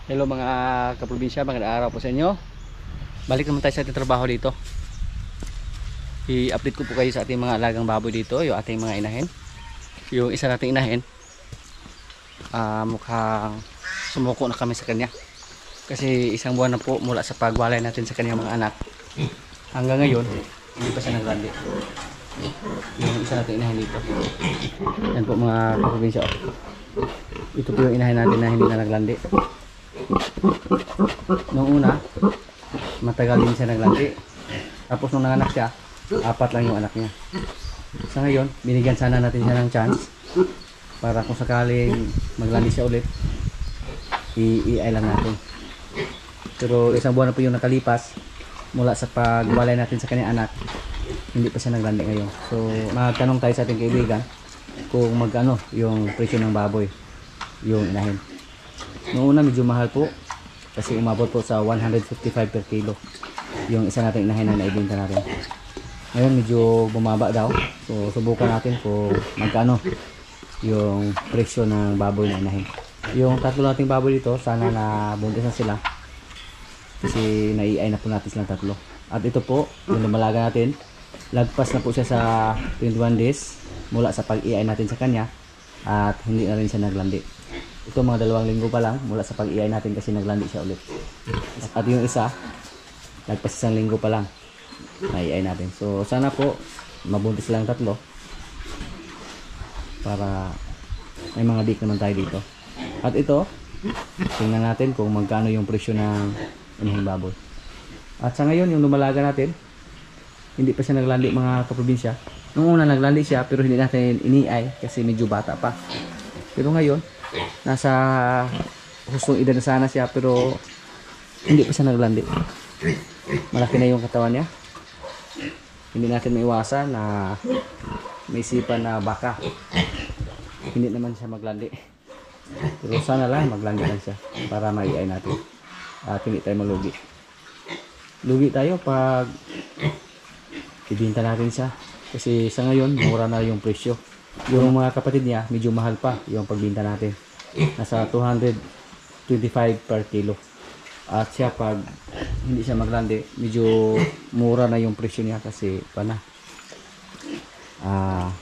Hello mga kaprobinsya, magandang araw po sa inyo. Balik naman tayo sa ating trabaho dito. I-update ko po kayo sa ating mga alagang baboy dito, yung ating mga inahin. Yung isa nating inahin, mukhang sumuko na kami sa kanya. Kasi isang buwan na po mula sa pagwalay natin sa kanyang mga anak. Hanggang ngayon, hindi pa siya naglandi. Yung isa nating inahin dito. Yan po mga kaprobinsya. Ito po yung inahin natin na hindi na naglandi. Noong una, matagal din siya naglandi. Tapos nung nanganak siya, 4 lang yung anak niya. Sa ngayon, binigyan sana natin siya ng chance para kung sakaling maglandi siya ulit, i-i lang natin. Pero isang buwan na po yung nakalipas mula sa pagwalay natin sa kanyang anak, hindi pa siya naglandi ngayon. So magtanong tayo sa ating kaibigan kung magkano yung presyo ng baboy, yung inahin. Noong una medyo mahal po kasi umabot po sa 155 per kilo yung isa nating inahin na naibenta natin. Ngayon medyo bumaba daw, so subukan natin kung magkano yung presyo ng baboy na inahin. Yung tatlo nating baboy dito, sana na buntis na sila kasi nai-ay na po natin silang tatlo. At ito po yung lumalaga natin, lagpas na po siya sa 21 days mula sa pag-iay natin sa kanya at hindi na rin siya naglandi. Ito mga 2 linggo pa lang mula sa pag-iay natin kasi naglandi siya ulit. At yung isa, lagpas 1 linggo pa lang nai-iay natin. So sana po mabuntis lang tatlo para may mga dik naman tayo dito. At ito, tingnan natin kung magkano yung presyo ng inahing baboy. At sa ngayon yung lumalaga natin, hindi pa siya naglandi mga kaprobinsya. Noong una naglandi siya pero hindi natin iniay kasi medyo bata pa. Pero ngayon nasa hustong edad na sana siya pero hindi pa siya naglandi. Malaki na yung katawan niya. Hindi natin maiwasan na may isipan na baka hindi naman siya maglandi. Pero sana lang maglandi lang siya para maiay natin at hindi tayo malugi. Lugi tayo pag ibinta natin siya kasi sa ngayon mura na yung presyo. Yung mga kapatid niya medyo mahal pa yung pagbinta natin, nasa 225 per kilo. At siya pag hindi siya maglandi medyo mura na yung presyo niya kasi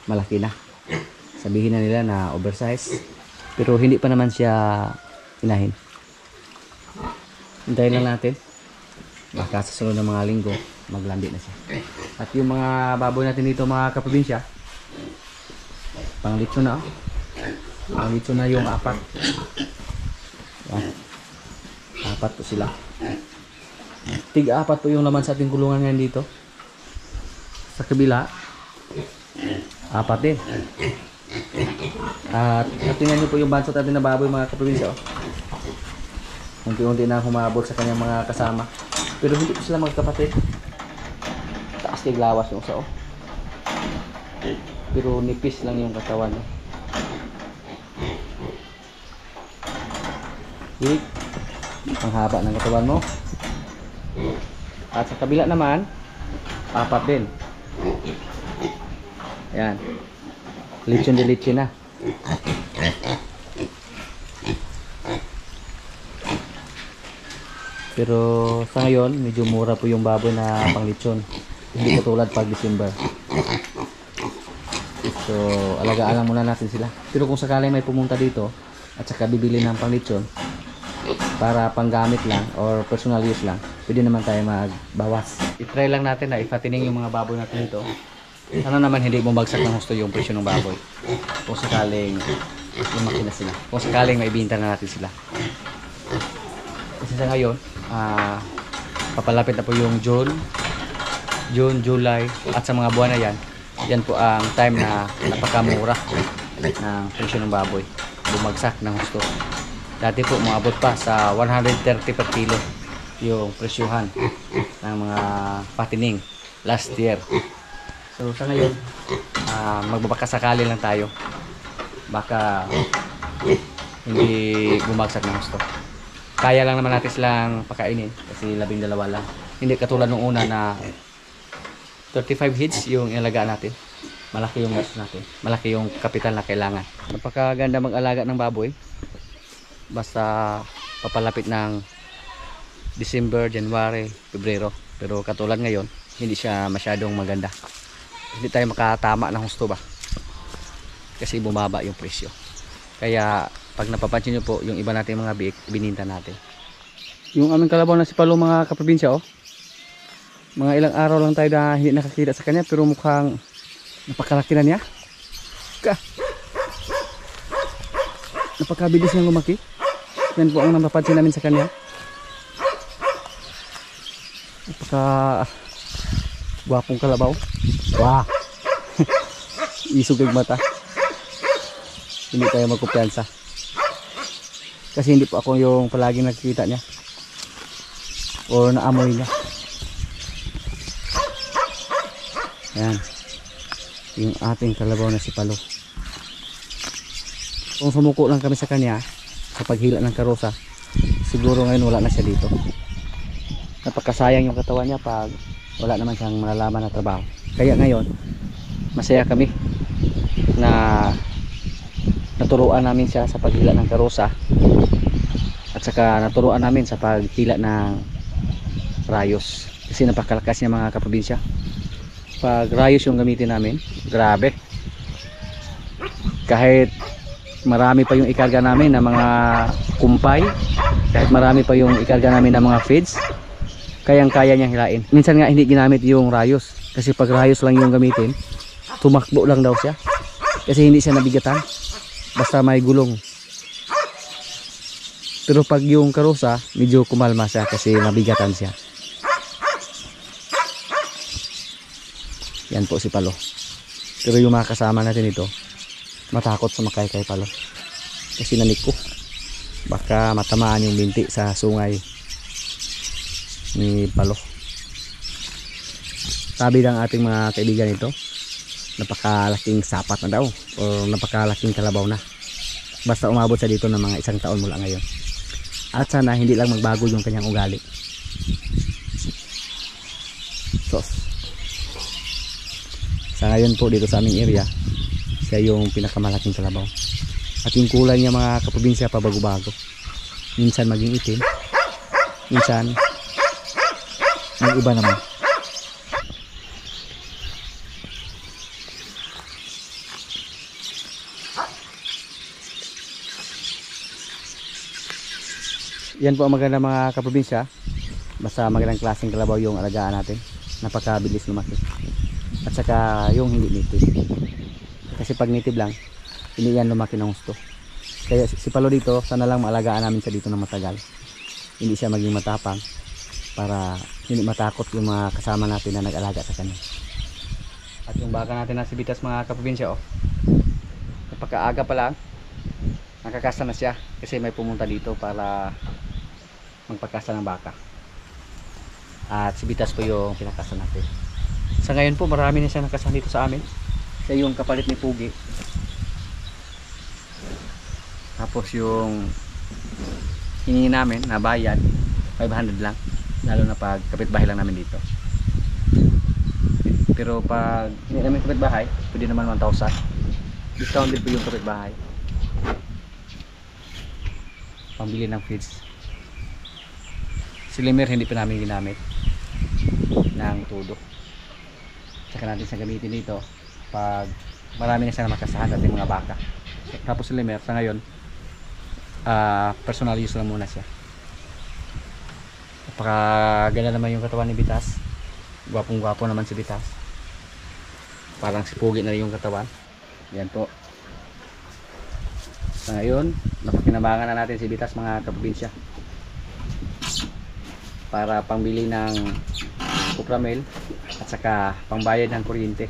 malaki na. Sabihin na nila na oversize pero hindi pa naman siya inahin. Hintayin lang natin, baka sa sunod ng mga linggo maglandi na siya. At yung mga baboy natin dito mga kaprobinsya, panglitso na, panglitso na yung 4. Yan. 4 po sila. Tig-4 po yung laman sa ating kulungan ngayon dito. Sa kabila 4 din. At tingnan nyo po yung bansot natin na baboy mga kaprobinsya. Unti-unti na humabot sa kanyang mga kasama. Pero hindi po sila magkapatid. Taas kay lawas yung sao. Pero nipis lang yung katawan. Hik. Ang haba ng katawan mo. At sa kabila naman 4 din. Ayan. Lechon de leche na. Pero sa ngayon medyo mura po yung baboy na pang lechon. Hindi katulad pag December. So alagaan lang muna natin sila. Pero kung sakaling may pumunta dito at saka bibili ng pang lechon para panggamit lang or personal use lang, pwede naman tayo magbawas. I-try lang natin na ipatining yung mga baboy natin dito. Sana naman hindi bumagsak ng husto yung presyo ng baboy. Kung sakaling lumaki na sila. Kung sakaling maibinta na natin sila. Kasi sa ngayon, papalapit na po yung June, July at sa mga buwan na yan, yan po ang time na napakamura ng presyo ng baboy. Bumagsak ng husto. Dati po umabot pa sa 130 per kilo yung presyuhan ng mga patining last year. So sa ngayon, magbabakasakali lang tayo. Baka hindi bumagsak ng gusto. Kaya lang naman natin silang pakainin kasi 12 lang. Hindi katulad nung una na 35 heads yung ilaga natin. Malaki yung gusto natin. Malaki yung kapital na kailangan. Napakaganda mag-alaga ng baboy. Basta papalapit ng December, January, Pebrero. Pero katulad ngayon, hindi siya masyadong maganda. Hindi tayo makatama ng husto ba? Kasi bumaba yung presyo. Kaya pag napapansin nyo po, yung iba natin mga biik, bininta natin. Yung aming kalabaw na si Palo mga kaprobinsya, oh. Mga ilang araw lang tayo na hindi nakakita sa kanya, pero mukhang napakalaki na niya. Napakabilis niyang lumaki. Yan po ang napapansin namin sa kanya. Napaka gwapong kalabaw. Wow. Isog ang mata. Hindi tayo magkumpiyansa. Kasi hindi po ako yung palaging nakikita niya. O naamoy niya. Yan. Yung ating kalabaw na si Palo. Kung sumuko lang kami sa kanya sa paghila ng karosa, siguro ngayon wala na siya dito. Napakasayang yung katawan niya pag wala naman siyang malalaman na trabaho. Kaya ngayon masaya kami na naturuan namin siya sa paghila ng karosa, at saka naturuan namin sa paghila ng rayos, kasi napakalakas niya mga kaprobinsya. Pag rayos yung gamitin namin, grabe, kahit marami pa yung ikarga namin ng mga kumpay, kahit marami pa yung ikarga namin ng mga feeds, kayang kaya niyang hilain. Minsan nga hindi ginamit yung rayos, kasi pag rayos lang yung gamitin, tumakbo lang daw siya, kasi hindi siya nabigatan basta may gulong. Pero pag yung karosa, medyo kumalma siya kasi nabigatan siya. Yan po si Palo. Pero yung mga kasama natin ito, matakot sumakay kay Palo kasi nanik ko, baka matamaan yung binti sa sungay ni Palo. Sabi ng ating mga kaibigan ito, napakalaking sapat na daw o napakalaking kalabaw na basta umabot sa dito ng mga 1 taon mula ngayon. At sana hindi lang magbago yung kanyang ugali. So sa ngayon po dito sa aming area, siya yung pinakamalaking kalabaw. At yung kulay niya mga kaprobinsya pabago-bago. Minsan maging itim, minsan mag-iba naman. Yan po ang maganda mga kaprobinsya. Basta magandang klaseng kalabaw yung alagaan natin. Napakabilis lumaki. At saka yung hindi native. Kasi pag native lang, hindi yan lumaki ng gusto. Kaya si Palo dito, sana lang maalagaan namin siya dito ng matagal. Hindi siya maging matapang, para hindi matakot yung mga kasama natin na nag-alaga sa kanya. At yung baka natin na si Bitas mga kaprobinsya, oh, napakaaga pa lang nakakasta na siya, kasi may pumunta dito para magpagkasta ng baka. At si Bitas po yung pinakasta natin. Sa ngayon po marami na siya nakasama dito sa amin. Siya yung kapalit ni Pugi. Tapos yung hiningi namin na bayad 500 lang, lalo na pag kapitbahay lang namin dito. Pero pag hindi namin kapitbahay, pwede naman 1,000. Discounted po yung kapitbahay, pambili ng feeds. Si Limer hindi pa namin ginamit ng todo. Saka natin sa gamitin dito pag marami na siya na makasahan sa ating mga baka. Tapos si Limer sa ngayon, personal use lang muna siya. Napakaganda naman yung katawan ni Bitas. Gwapong gwapo naman si Bitas. Parang si Pugi na rin yung katawan. Yan po. Sa ngayon, napakinabangan na natin si Bitas mga kaprobinsya, para pangbili ng Cupramel at saka pangbayad ng kuryente.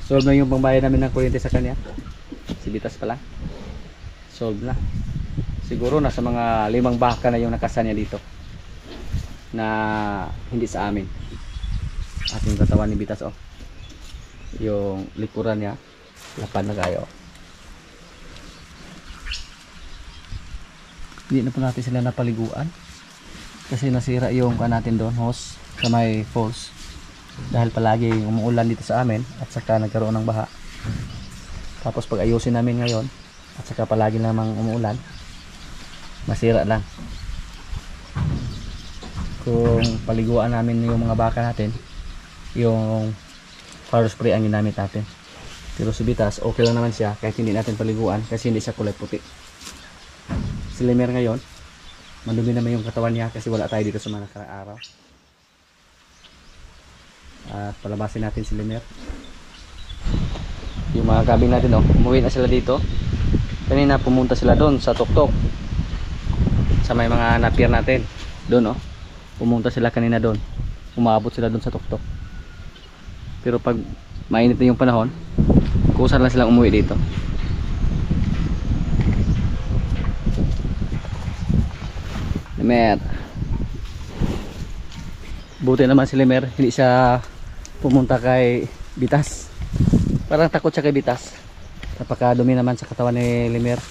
Solve na yung pangbayad namin ng kuryente sa kanya. Si Bitas pala, solve na. Siguro nasa mga 5 baka na yung nakasanya dito na hindi sa amin. At yung katawan ni Bitas, oh, yung likuran niya lapad na kayo. Hindi na po natin sila napaliguan kasi nasira yung natin doon, hose sa may falls, dahil palagi umuulan dito sa amin at saka nagkaroon ng baha. Tapos pag ayusin namin ngayon at saka palagi namang umuulan, masira lang. Kung paliguan namin yung mga baka natin, yung fire spray ang ginamit natin. Pero si Bitas okay lang naman siya kahit hindi natin paliguan kasi hindi siya kulay puti. Si Lemer ngayon, madumi naman yung katawan niya kasi wala tayo dito sa mga nakaraang araw. At palabasin natin si Lemer. Yung mga kabing natin, umuwi na sila dito. Kanina pumunta sila doon sa tuktok sa may mga napier natin doon, pumunta sila kanina doon, umabot sila doon sa tuktok. Pero pag mainit na yung panahon, kusa lang silang umuwi dito. Lemer, buti naman si Lemer hindi siya pumunta kay Bitas. Parang takot siya kay Bitas, napakadumi naman sa katawan ni Lemer.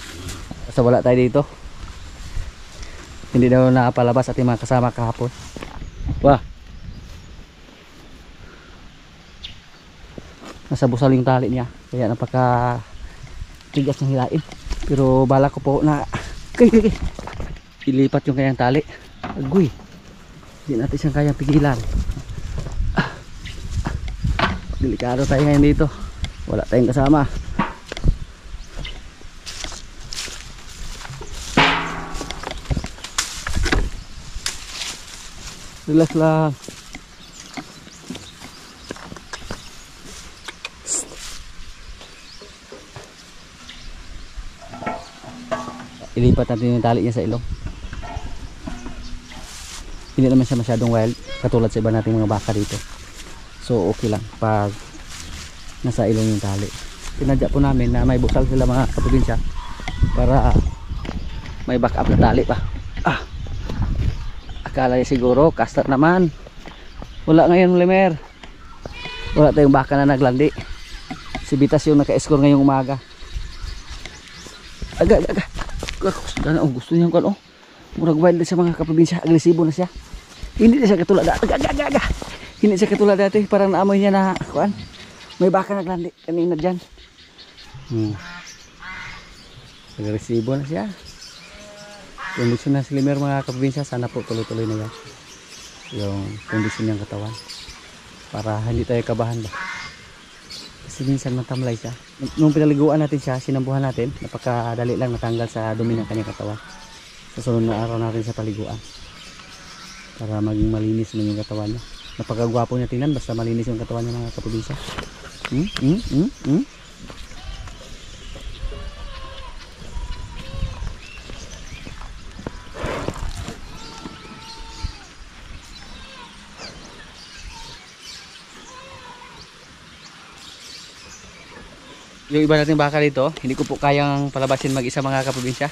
Basta wala tayo dito, hindi daw nakapalabas at yung mga kasama kahapon. Wah, nasa busal yung tali niya kaya napaka tigas ng hilain. Pero bala ko po na ilipat yung kanyang tali. Agoy, hindi natin siyang kayang pigilan. Delikado tayo ngayon dito, wala tayong kasama. Relax lang. Ilipat natin yung tali niya sa ilong. Hindi naman siya masyadong wild katulad sa iba nating mga baka dito. So okay lang pag nasa ilong yung tali. Tinadya po namin na may busal sila mga kaprobinsya para may backup na tali pa. Akala niya siguro caster naman. Wala ngayon, Lemer. Wala tayong baka na naglandi. Si Bitas yung naka-score ngayong umaga. Aga. Gusto niya ko murag wild sa mga kaprobinsya, agresibo na siya. Hindi na siya katulad dati. Hindi siya katulad dati, parang naamoy niya na kuan. May baka naglandi kanina diyan. Agresibo na siya. Kondisyon na si Lemer mga kaprobinsya, sana po tuloy-tuloy na yan yung kondisyon niyang katawan para hindi tayo kabahan ba. Kasi minsan matamlay siya. Nung pinaliguan natin siya, sinambuhan natin, napakadali lang natanggal sa dumi ng kanyang katawan. Sa sunod na araw natin sa paliguan para maging malinis na yung katawan niya. Napakagwapo niya tingnan basta malinis yung katawan niya mga kaprobinsya. Yung iba nating baka dito, hindi ko po kayang palabasin mag-isa mga kaprobinsya.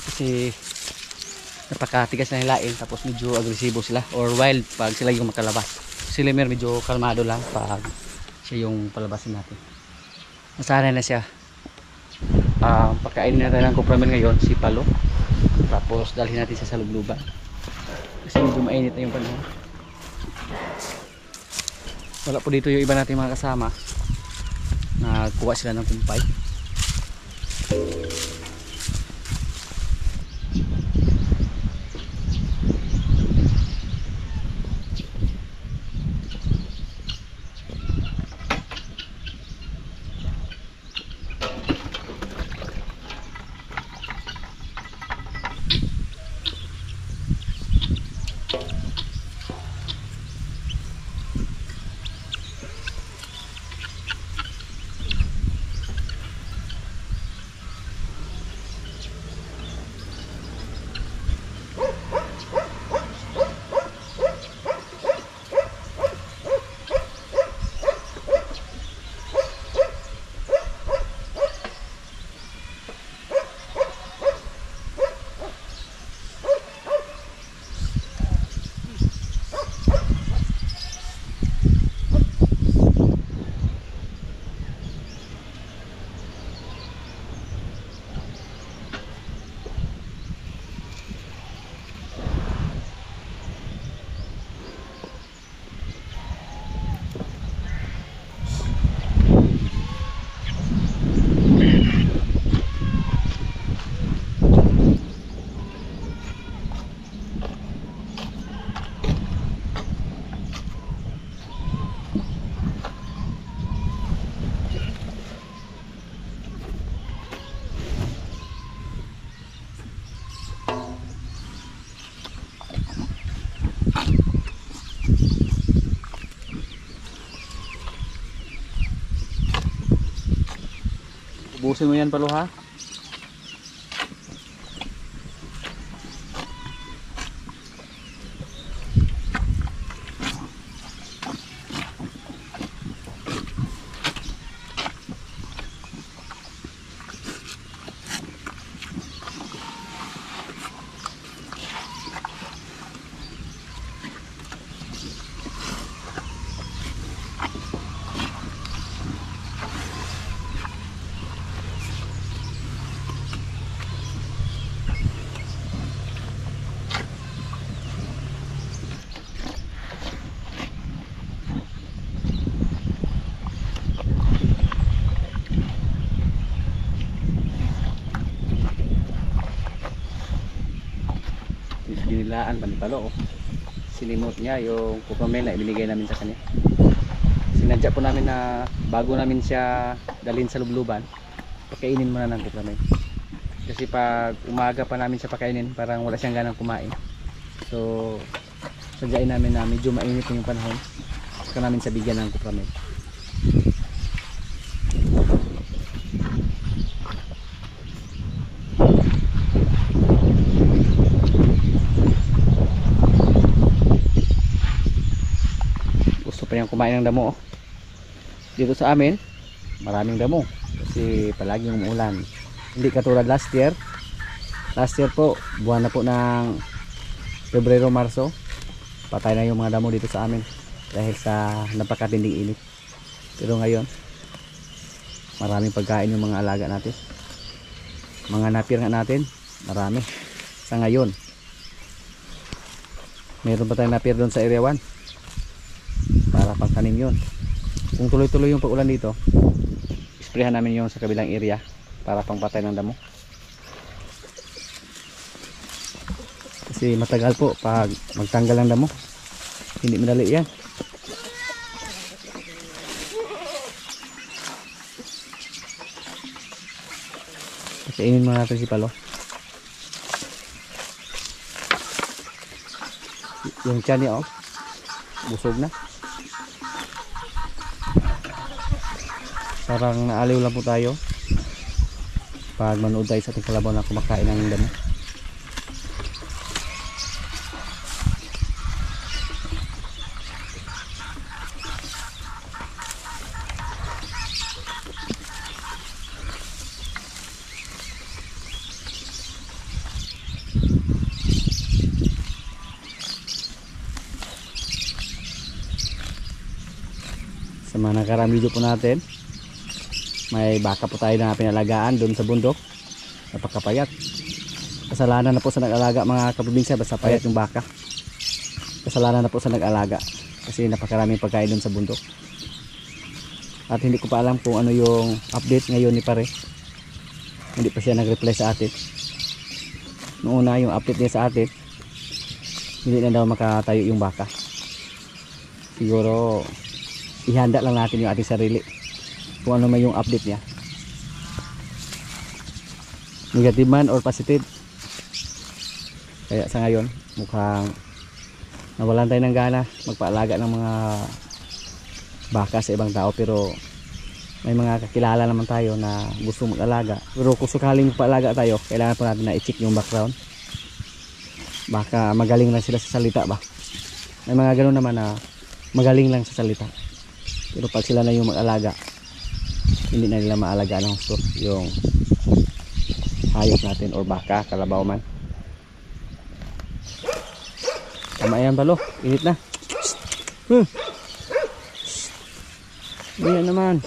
Kasi napakatigas na hilain, tapos medyo agresibo sila or wild pag sila yung makalabas. Si Lemer medyo kalmado lang pag siya yung palabasin natin. Nasanay na siya. Pagkainin natin ng kupramen ngayon, si Palo. Tapos dalhin natin siya sa lubluban. Kasi medyo mainit na yung panahon. Wala po dito yung iba nating mga kasama. Nagkuha sila ng kumpay. Busin mo yan palo ha. Ginilaan panipalo oh. Sinimot niya yung kupamel na ibinigay namin sa kanya. Sinadya po namin na bago namin siya dalhin sa lubluban, pakainin muna ng kupamel. Kasi pag umaga pa namin siya pakainin, parang wala siyang ganang kumain. So sadyain namin na medyo mainit yung panahon, saka namin siya bigyan ng kupamel. Yung kumain ng damo oh. Dito sa amin maraming damo kasi palaging umuulan, hindi katulad last year po, buwan na po ng Pebrero, Marso, patay na yung mga damo dito sa amin dahil sa napakatinding init. Pero ngayon maraming pagkain yung mga alaga natin, mga napir nga natin, marami. Sa ngayon meron pa tayong napir doon sa area 1 para pangtanim yun. Kung tuloy-tuloy yung pag-ulan dito, isprehan namin yung sa kabilang area para pangpatay ng damo. Kasi matagal po pag magtanggal ng damo, hindi madali yan. Kainin muna natin si Palo. Yung tiyan niya oh, busog na. Parang naaliw lang po tayo pag manood tayo sa ating kalabaw na kumakain ng damo. Sa mga nakarang video po natin, may baka po tayo na pinalagaan doon sa bundok, napakapayat. Kasalanan na po sa nag-alaga mga kaprobinsya, basta payat yung baka. Kasalanan na po sa nag-alaga kasi napakaraming pagkain doon sa bundok. At hindi ko pa alam kung ano yung update ngayon ni pare, hindi pa siya nag-reply sa atin. Noong una yung update niya sa atin, hindi na daw makatayo yung baka. Siguro ihanda lang natin yung ating sarili kung ano may yung update niya, negative man or positive. Kaya sa ngayon mukhang nawalan tayo ng gana magpaalaga ng mga baka sa ibang tao, pero may mga kakilala naman tayo na gusto mag-alaga. Pero kung sakaling magpaalaga tayo, kailangan po natin na i-check yung background, baka magaling lang sila sa salita ba. May mga ganoon naman na magaling lang sa salita, pero pag sila na yung mag-alaga, hindi na nila maalagaan ng gusto yung hayop natin or baka, kalabaw man. Tama yan Palo, init na. Yan naman.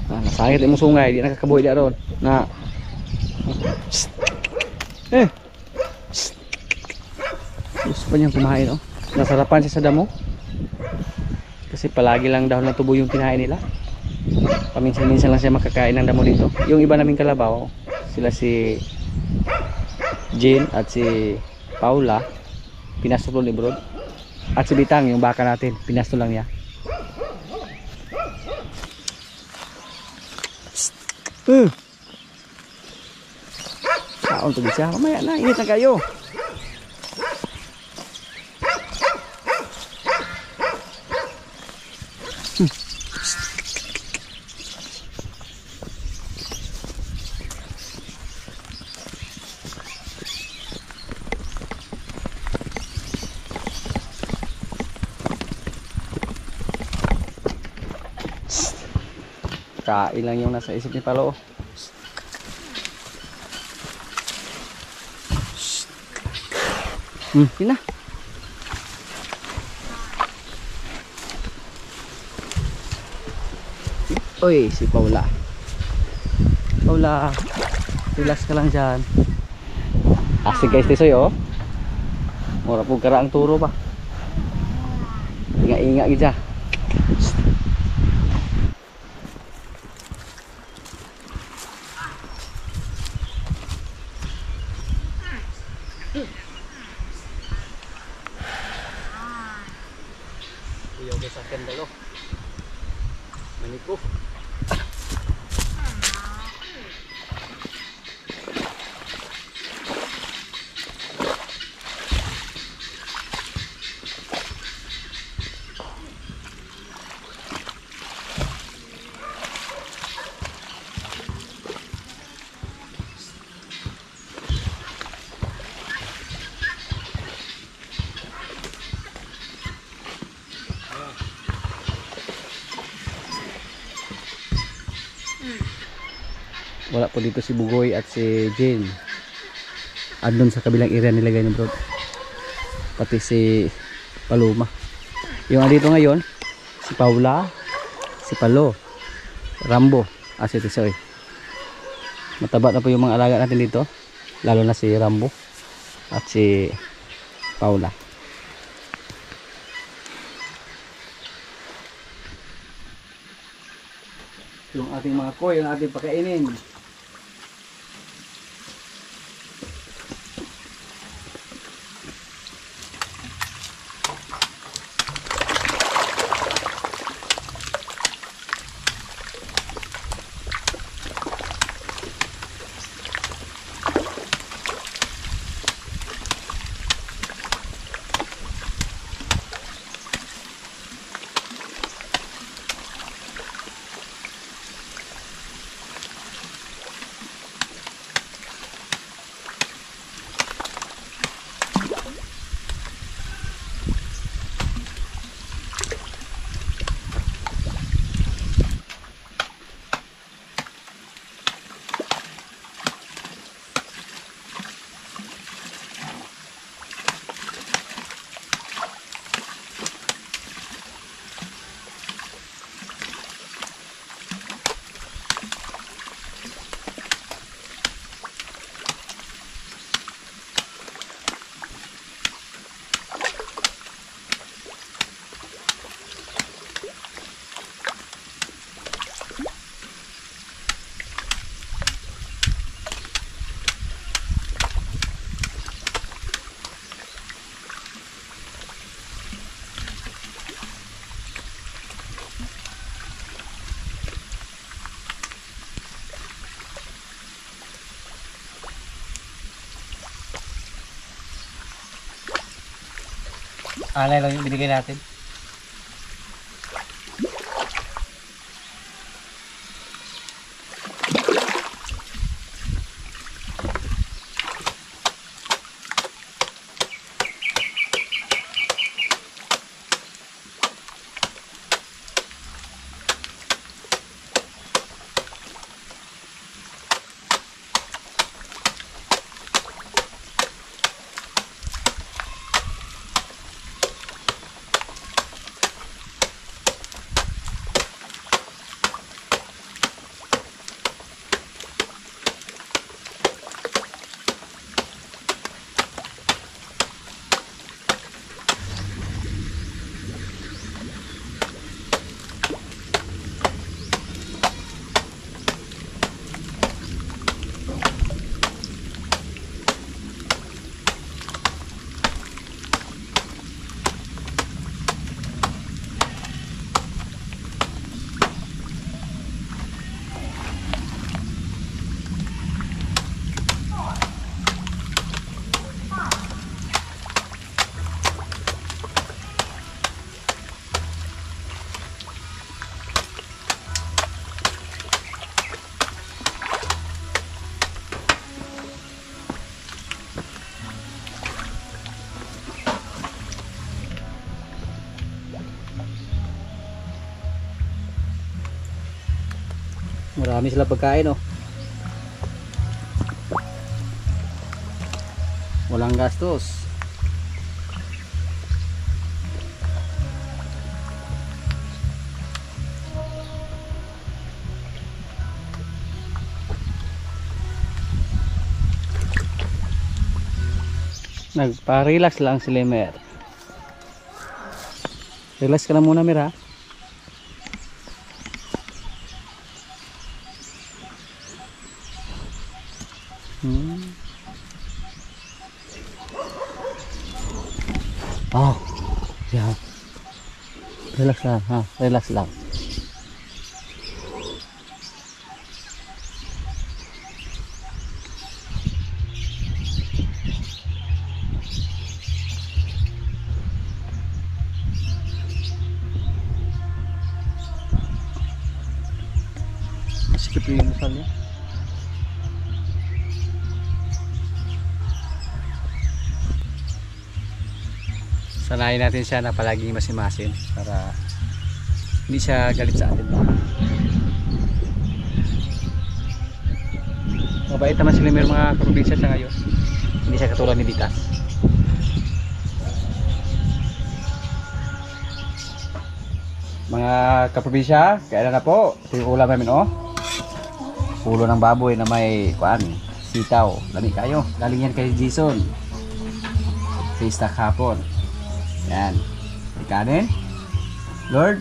Nasangit yung sungay, di nakakabuhay di aron na. Gusto pa niyang kumain oh. Nasarapan siya sa damo kasi palagi lang daw na tubo yung kinain nila. Paminsan-minsan lang siya makakain ng damo dito. Yung iba naming kalabaw, sila si Jean at si Paula, pinastol ni Brod. At si Bitang, yung baka natin, pinastol lang niya. Kaon to siya. Mamaya na, init na kayo. Kain lang yung nasa isip ni Palo. Yun na. Uy, si Paula. Paula, relax ka lang dyan. Asig guys, tisoy oh. Mura po karaang turo pa. Inga-inga gidya. Iyo guys, akin dalo. Maniko. Wala po dito si Bugoy at si Jane. Andun sa kabilang area nilagay ni bro. Pati si Paloma. Yung andito ngayon, si Paula, si Palo, Rambo, at si Tisoy. Mataba na po yung mga alaga natin dito. Lalo na si Rambo at si Paula. Yung ating mga koy, yung ating pakainin. Alay lang yung binigay natin. Marami sila pagkain oh. Walang gastos. Nagpa-relax lang si Lemer. Relax ka lang muna, Mer, ha? Oh, yeah. Relax lang, ha? Relax lang. Sikip yung masal niya. Sanayin natin siya na palaging masimasin para hindi siya galit sa atin. Mabait naman sila mga kaprobinsya sa ngayon. Hindi siya katulad ni Ditas. Mga kaprobinsya, kailan na po? Ito yung ulam namin, oh. Ulo ng baboy na may kuan, sitaw. Lami kayo. Galing yan kay Jason. Pista hapon. Yan. Ikanin. Lord,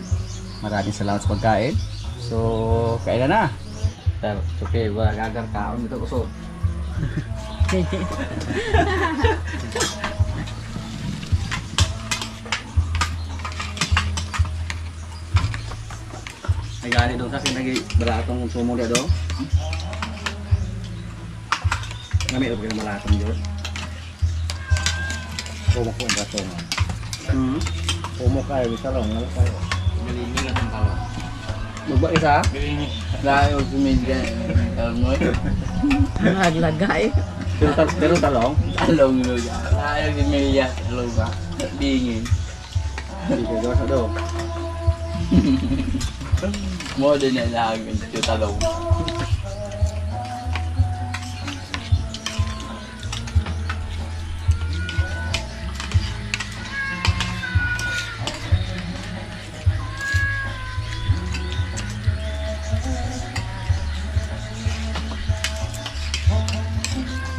maraming salamat sa pagkain. So, kailan na? Okay, wala gagar kaon dito kusog. Ay gani doon kasi nag-balatong sumo dia do. Nami ug balatong jud. Kumo ko ang batong. Kumo kayo bisa lang wala kayo. Galingi lang ang talong. Magba isa? Galingi. Layo sumidya. Talmoy. Naglagay. Pero talong? Talong lo ya. Layo sumidya. Talong ba? Bingin. Hindi ka gawa sa do. Mo din na lang yung talong.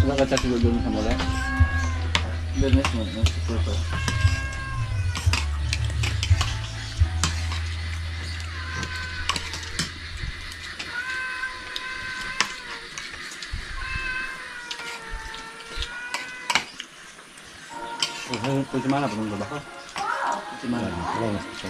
Wala ka siguro doon sa mula? Goodness mo, nagsususo. Pwede mana pa nung ko? Si Mana. Oo, so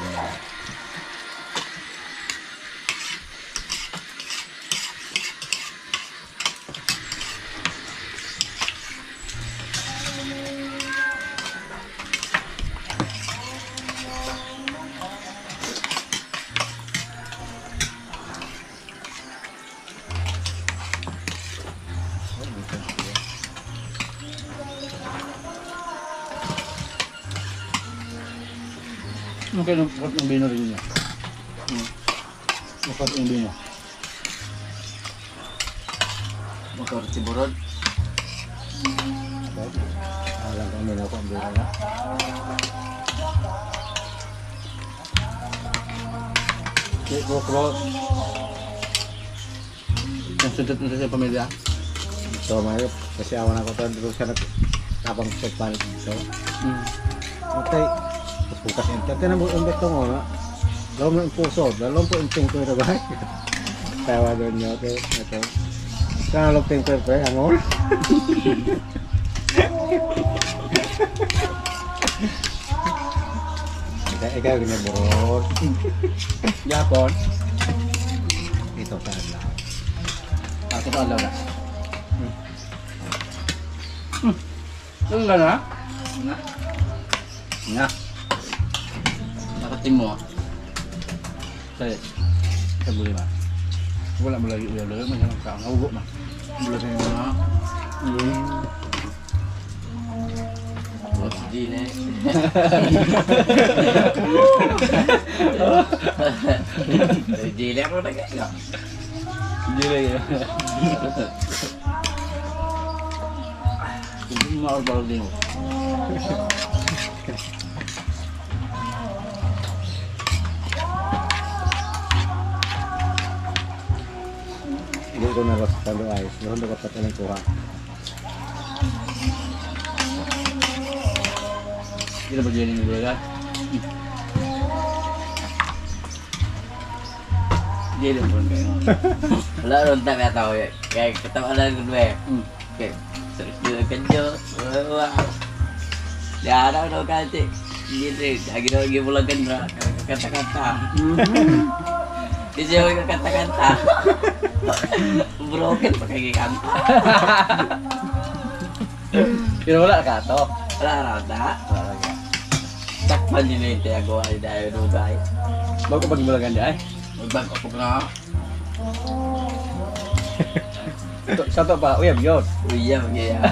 okay, nagpapot ng bino rin niya. Nagpapot ng bino. Motor si Burod. Alam ko may nakuha ang bino niya. Okay, GoPro. Ang sunod na sa pamilya. So, mayroon. Kasi awan ako ito. Dito siya nagtabang sa palit dito. Okay. Pukas yung tete na mo umbet ito mo. Lalo mo yung puso. Lalo po yung tingko ito ba? Tawa doon nyo. Ito. Kaya lalo tingko ito. Angol. Ikaw yung ginaburot. Yapon. Ito sa adlaw. Ako sa alaw na. Ito nga na? Nga. Nakatim mo. Saya. Sa buli ma. Wala mo lagi ulo. May lang ka. Naugo ma. Bulat na yung mga. Bulat si Gine. Si Gine ako na kaya. Hindi rin yun. Hindi mo makapagod din mo. Hindi ko na ros talo ayos. Doon ko patalang kuha. Hindi na ba dyan yung bulagan? Hindi na po kayo. Wala ron tayo tao eh. Kaya katawa lang ko eh. Okay. Terus juga kerja. Wah. Dia ada no kanti. Gitu. Lagi bulagan kata-kata. Di siya kata-kata. Broken pakai kanta. Pero wala ka to. Wala raw ta. Takpan din ito ako ay dahil dugay. Bago pag bulagan di ay. Magbago ko na. Satu pa, uyab yun. Uyam ya.